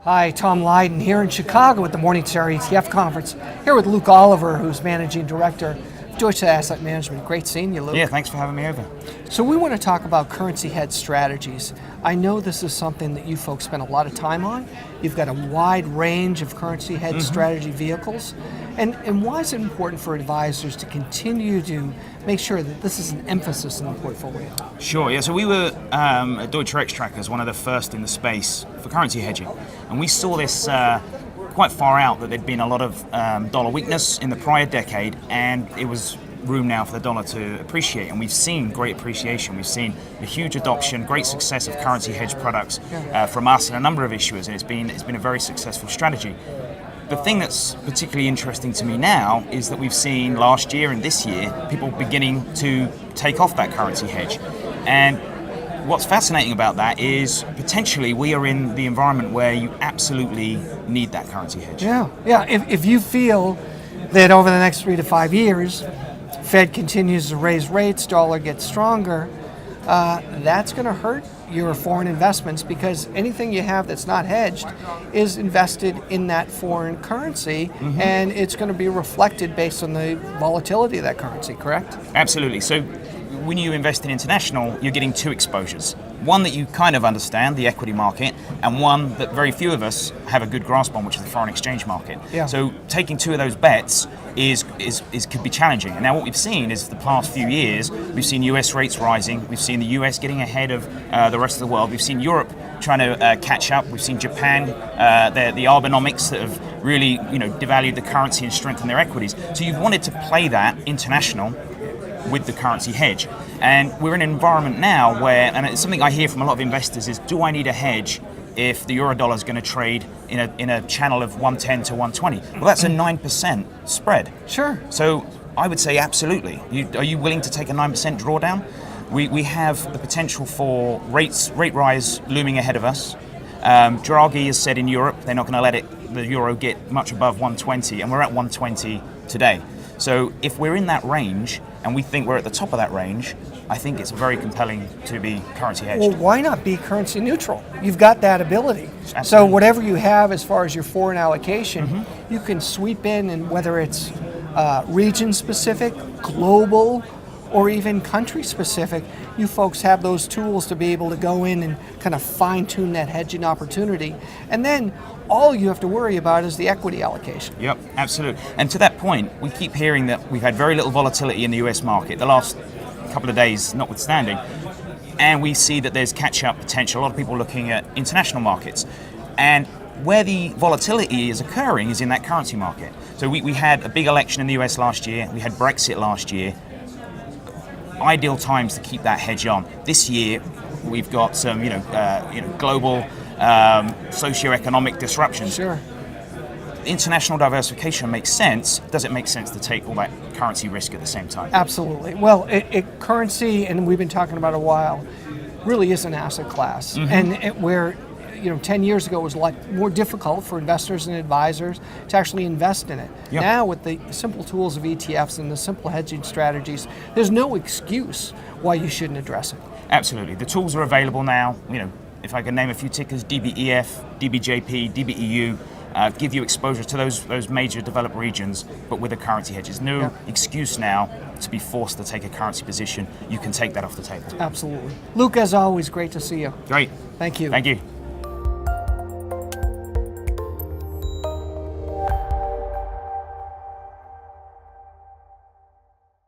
Hi, Tom Lydon here in Chicago at the Morningstar ETF Conference. Here with Luke Oliver, who's Managing Director of Deutsche Asset Management. Great seeing you, Luke. Yeah, thanks for having me over. So we want to talk about currency hedge strategies. I know this is something that you folks spend a lot of time on. You've got a wide range of currency hedge strategy vehicles. And why is it important for advisors to continue to make sure that this is an emphasis in the portfolio? Sure, yeah, so we were at Deutsche Asset one of the first in the space for currency hedging. And we saw this quite far out, that there'd been a lot of dollar weakness in the prior decade, and it was room now for the dollar to appreciate. And we've seen great appreciation. We've seen a huge adoption, great success of currency hedge products from us and a number of issuers, and it's been a very successful strategy. The thing that's particularly interesting to me now is that we've seen last year and this year people beginning to take off that currency hedge. And what's fascinating about that is potentially we are in the environment where you absolutely need that currency hedge. Yeah. If you feel that over the next 3 to 5 years, Fed continues to raise rates, dollar gets stronger, that's going to hurt your foreign investments, because anything you have that's not hedged is invested in that foreign currency, and it's going to be reflected based on the volatility of that currency, correct? Absolutely. So when you invest in international, you're getting two exposures. One that you kind of understand, the equity market, and one that very few of us have a good grasp on, which is the foreign exchange market. Yeah. So taking two of those bets could be challenging. And now what we've seen is the past few years, we've seen US rates rising, we've seen the US getting ahead of the rest of the world, we've seen Europe trying to catch up, we've seen Japan, the Arbonomics that have really devalued the currency and strengthened their equities. So you've wanted to play that international with the currency hedge. And we're in an environment now where, and it's something I hear from a lot of investors, is do I need a hedge if the euro dollar is going to trade in a channel of 110 to 120? Well, that's a 9% spread. Sure. So I would say absolutely. Are you willing to take a 9% drawdown? We have the potential for rate rise looming ahead of us. Draghi has said in Europe they're not going to let the euro get much above 120, and we're at 120 today. So if we're in that range, and we think we're at the top of that range, I think it's very compelling to be currency hedged. Well, why not be currency neutral? You've got that ability. Absolutely. So whatever you have as far as your foreign allocation, you can sweep in, and whether it's region specific, global, or even country specific, you folks have those tools to be able to go in and kind of fine tune that hedging opportunity. And then all you have to worry about is the equity allocation. Yep, absolutely. And to that point, we keep hearing that we've had very little volatility in the US market, the last couple of days notwithstanding. And we see that there's catch-up potential. A lot of people looking at international markets. And where the volatility is occurring is in that currency market. So we had a big election in the US last year. We had Brexit last year. Ideal times to keep that hedge on. This year, we've got some, global socioeconomic disruptions. Sure. International diversification makes sense. Does it make sense to take all that currency risk at the same time? Absolutely. Well, currency, and we've been talking about a while, really is an asset class, and where 10 years ago it was a lot more difficult for investors and advisors to actually invest in it. Yep. Now, with the simple tools of ETFs and the simple hedging strategies, there's no excuse why you shouldn't address it. Absolutely. The tools are available now. If I can name a few tickers, DBEF, DBJP, DBEU, give you exposure to those major developed regions, but with a currency hedge. There's no excuse now to be forced to take a currency position. You can take that off the table. Absolutely. Luke, as always, great to see you. Great. Thank you. Thank you.